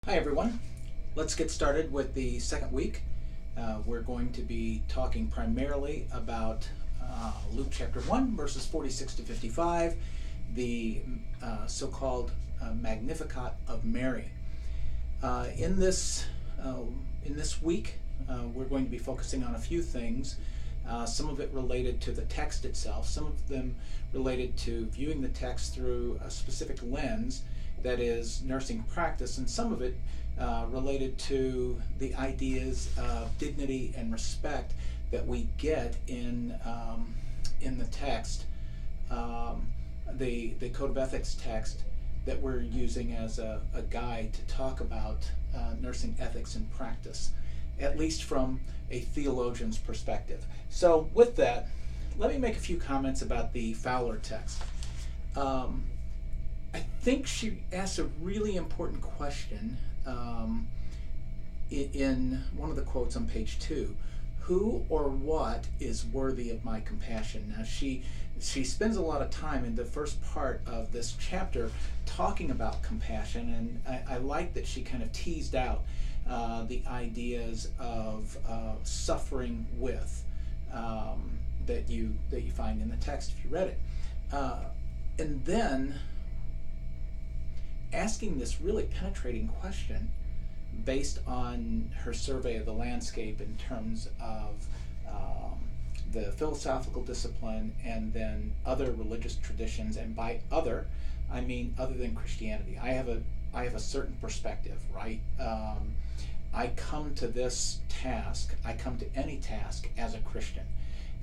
Hi everyone. Let's get started with the second week. We're going to be talking primarily about Luke chapter 1 verses 46 to 55, the so-called Magnificat of Mary. In this week, we're going to be focusing on a few things. Some of it related to the text itself, some of them related to viewing the text through a specific lens, that is nursing practice, and some of it related to the ideas of dignity and respect that we get in the text, the Code of Ethics text that we're using as a guide to talk about nursing ethics in practice, at least from a theologian's perspective. So with that, let me make a few comments about the Fowler text. I think she asks a really important question in one of the quotes on page 2. Who or what is worthy of my compassion? Now she spends a lot of time in the first part of this chapter talking about compassion, and I like that she kind of teased out the ideas of suffering with that you find in the text if you read it, and then asking this really penetrating question based on her survey of the landscape in terms of the philosophical discipline and then other religious traditions, and by other I mean other than Christianity. I have a certain perspective, right? I come to this task, I come to any task as a Christian,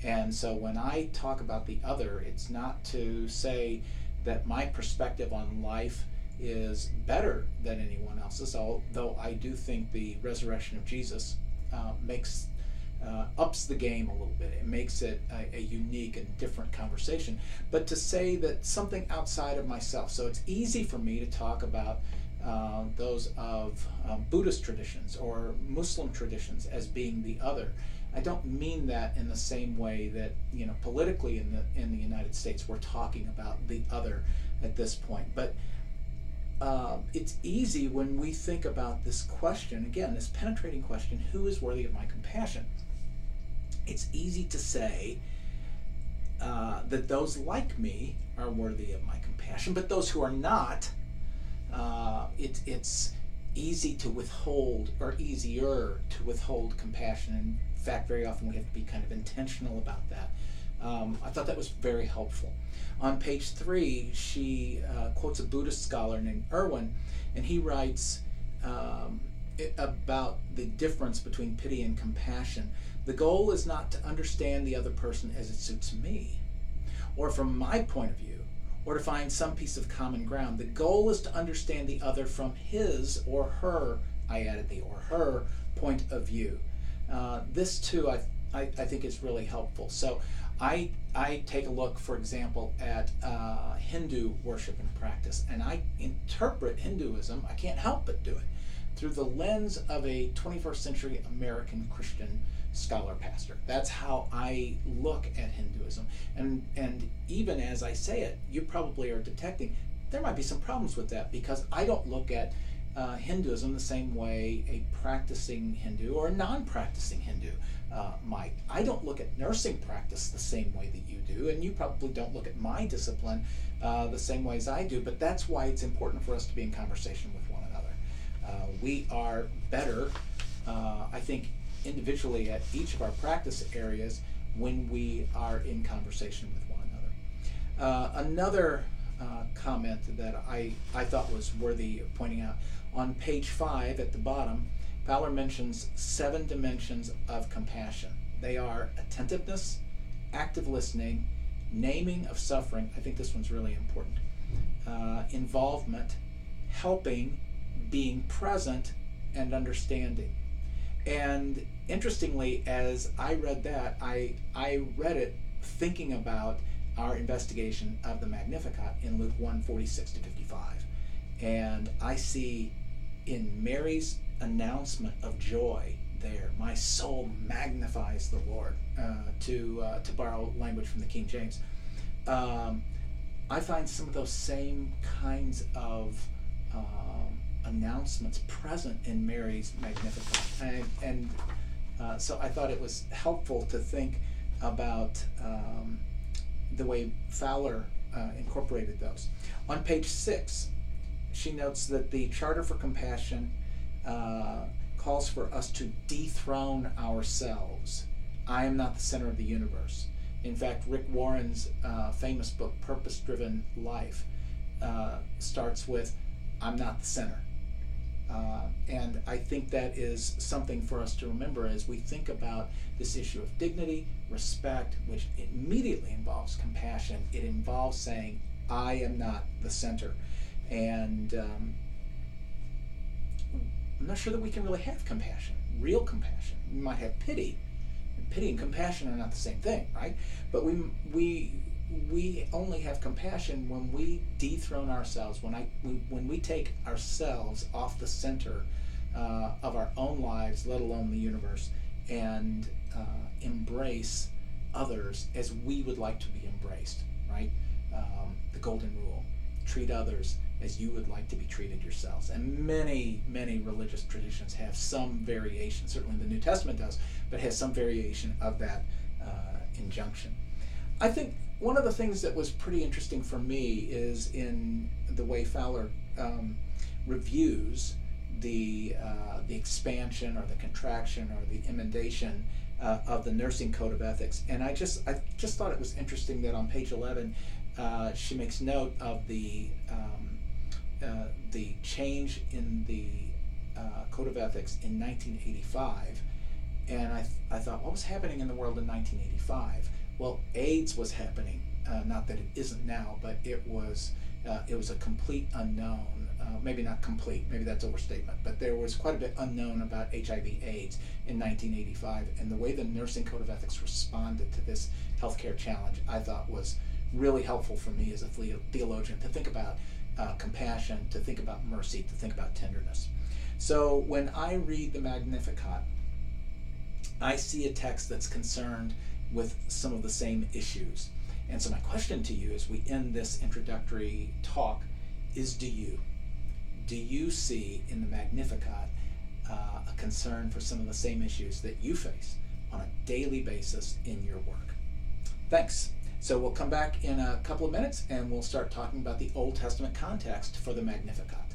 and so when I talk about the other, it's not to say that my perspective on life is better than anyone else's, although I do think the resurrection of Jesus ups the game a little bit. It makes it a unique and different conversation. But to say that something outside of myself, so it's easy for me to talk about those of Buddhist traditions or Muslim traditions as being the other. I don't mean that in the same way that, politically in the United States we're talking about the other at this point. But it's easy when we think about this question, again, this penetrating question, who is worthy of my compassion? It's easy to say that those like me are worthy of my compassion, but those who are not, it's easy to withhold, or easier to withhold compassion. In fact, very often we have to be kind of intentional about that. I thought that was very helpful. On page 3, she quotes a Buddhist scholar named Irwin, and he writes about the difference between pity and compassion. The goal is not to understand the other person as it suits me, or from my point of view, or to find some piece of common ground. The goal is to understand the other from his or her, I added the or her, point of view. This too, I think is really helpful. So I take a look, for example, at Hindu worship and practice, and I interpret Hinduism, I can't help but do it, through the lens of a 21st century American Christian scholar pastor. That's how I look at Hinduism. And even as I say it, you probably are detecting there might be some problems with that, because I don't look at Hinduism the same way a practicing Hindu or a non-practicing Hindu might. I don't look at nursing practice the same way that you do, and you probably don't look at my discipline the same way as I do, but that's why it's important for us to be in conversation with one another. We are better, I think, individually at each of our practice areas when we are in conversation with one another. Another comment that I thought was worthy of pointing out, on page 5 at the bottom, Fowler mentions 7 dimensions of compassion. They are attentiveness, active listening, naming of suffering, I think this one's really important, involvement, helping, being present, and understanding. And interestingly, as I read that, I read it thinking about our investigation of the Magnificat in Luke 1:46 to 55. And I see in Mary's announcement of joy there, my soul magnifies the Lord, to borrow language from the King James. I find some of those same kinds of announcements present in Mary's Magnificat. So I thought it was helpful to think about the way Fowler incorporated those. On page 6, she notes that the Charter for Compassion calls for us to dethrone ourselves. I am not the center of the universe. In fact, Rick Warren's famous book, Purpose-Driven Life, starts with, I'm not the center. And I think that is something for us to remember as we think about this issue of dignity, respect, which immediately involves compassion. It involves saying, I am not the center. And I'm not sure that we can really have compassion, real compassion. We might have pity. Pity and compassion are not the same thing, right? But we only have compassion when we dethrone ourselves, when we take ourselves off the center of our own lives, let alone the universe, and embrace others as we would like to be embraced, right? The golden rule: treat others as you would like to be treated yourselves. And many, many religious traditions have some variation, certainly the New Testament does, but has some variation of that injunction. I think one of the things that was pretty interesting for me is in the way Fowler reviews the expansion or the contraction or the emendation of the Nursing Code of Ethics. And I just thought it was interesting that on page 11 she makes note of the change in the Code of Ethics in 1985. And I thought, what was happening in the world in 1985? Well, AIDS was happening. Not that it isn't now, but it was a complete unknown. Maybe not complete, maybe that's overstatement, but there was quite a bit unknown about HIV/AIDS in 1985. And the way the Nursing Code of Ethics responded to this healthcare challenge, I thought was really helpful for me as a theologian to think about compassion, to think about mercy, to think about tenderness. So when I read the Magnificat, I see a text that's concerned with some of the same issues. And so my question to you as we end this introductory talk is, do you see in the Magnificat a concern for some of the same issues that you face on a daily basis in your work? Thanks. So we'll come back in a couple of minutes and we'll start talking about the Old Testament context for the Magnificat.